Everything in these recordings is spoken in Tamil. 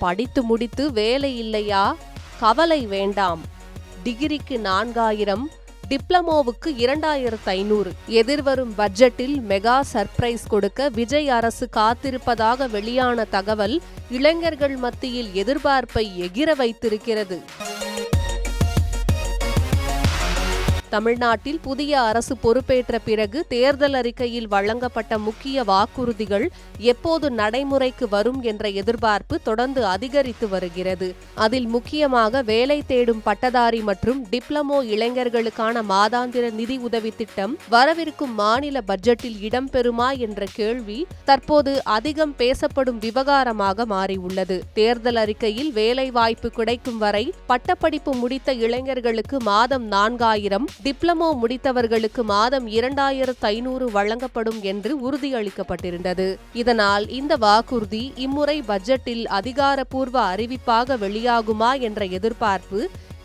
படித்து முடித்து வேலை இல்லையா? கவலை வேண்டாம். டிகிரிக்கு 4000, டிப்ளமோவுக்கு 2500. எதிர்வரும் பட்ஜெட்டில் மெகா சர்ப்ரைஸ் கொடுக்க விஜய் அரசு காத்திருப்பதாக வெளியான தகவல் இளைஞர்கள் மத்தியில் எதிர்பார்ப்பை எகிர வைத்திருக்கிறது. தமிழ்நாட்டில் புதிய அரசு பொறுப்பேற்ற பிறகு தேர்தல் அறிக்கையில் வழங்கப்பட்ட முக்கிய வாக்குறுதிகள் எப்போது நடைமுறைக்கு வரும் என்ற எதிர்பார்ப்பு தொடர்ந்து அதிகரித்து வருகிறது. அதில் முக்கியமாக வேலை தேடும் பட்டதாரி மற்றும் டிப்ளமோ இளைஞர்களுக்கான மாதாந்திர நிதி உதவி திட்டம் வரவிருக்கும் மாநில பட்ஜெட்டில் இடம்பெறுமா என்ற கேள்வி தற்போது அதிகம் பேசப்படும் விவகாரமாக மாறியுள்ளது. தேர்தல் அறிக்கையில் வேலை வாய்ப்பு கிடைக்கும் வரை பட்டப்படிப்பு முடித்த இளைஞர்களுக்கு மாதம் 4000, டிப்ளமோ முடித்தவர்களுக்கு மாதம் 2500 வழங்கப்படும் என்று உறுதியளிக்கப்பட்டிருந்தது. இதனால் இந்த வாக்குறுதி இம்முறை பட்ஜெட்டில் அதிகாரப்பூர்வ அறிவிப்பாக வெளியாகுமா என்ற எதிர்பார்ப்பு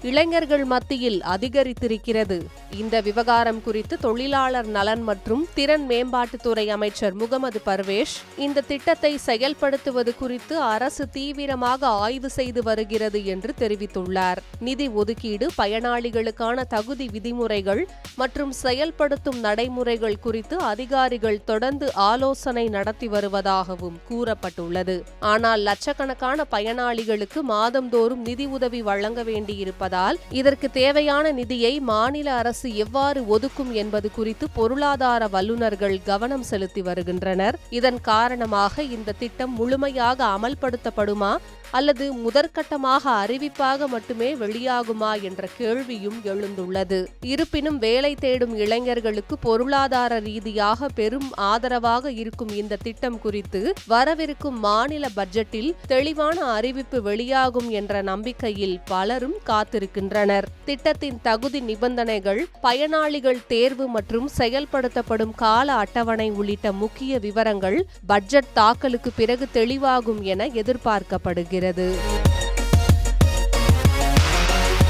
இளைஞர்கள் மத்தியில் அதிகரித்திருக்கிறது. இந்த விவகாரம் குறித்து தொழிலாளர் நலன் மற்றும் திறன் மேம்பாட்டுத்துறை அமைச்சர் முகமது பர்வேஷ் இந்த திட்டத்தை செயல்படுத்துவது குறித்து அரசு தீவிரமாக ஆய்வு செய்து வருகிறது என்று தெரிவித்துள்ளார். நிதி ஒதுக்கீடு, பயனாளிகளுக்கான தகுதி விதிமுறைகள் மற்றும் செயல்படுத்தும் நடைமுறைகள் குறித்து அதிகாரிகள் தொடர்ந்து ஆலோசனை நடத்தி வருவதாகவும் கூறப்பட்டுள்ளது. ஆனால் லட்சக்கணக்கான பயனாளிகளுக்கு மாதந்தோறும் நிதி உதவி வழங்க வேண்டியிருப்பதால் இதற்கு தேவையான நிதியை மாநில அரசு எவ்வாறு ஒதுக்கும் என்பது குறித்து பொருளாதார வல்லுநர்கள் கவனம் செலுத்தி வருகின்றனர். இதன் காரணமாக இந்த திட்டம் முழுமையாக அமல்படுத்தப்படுமா அல்லது முதற்கட்டமாக அறிவிப்பாக மட்டுமே வெளியாகுமா என்ற கேள்வியும் எழுந்துள்ளது. இருப்பினும் வேலை தேடும் இளைஞர்களுக்கு பொருளாதார ரீதியாக பெரும் ஆதரவாக இருக்கும் இந்த திட்டம் குறித்து வரவிருக்கும் மாநில பட்ஜெட்டில் தெளிவான அறிவிப்பு வெளியாகும் என்ற நம்பிக்கையில் பலரும் காத்திருக்கின்றனர். திட்டத்தின் தகுதி நிபந்தனைகள், பயனாளிகள் தேர்வு மற்றும் செயல்படுத்தப்படும் கால அட்டவணை உள்ளிட்ட முக்கிய விவரங்கள் பட்ஜெட் தாக்கலுக்கு பிறகு தெளிவாகும் என எதிர்பார்க்கப்படுகிறது.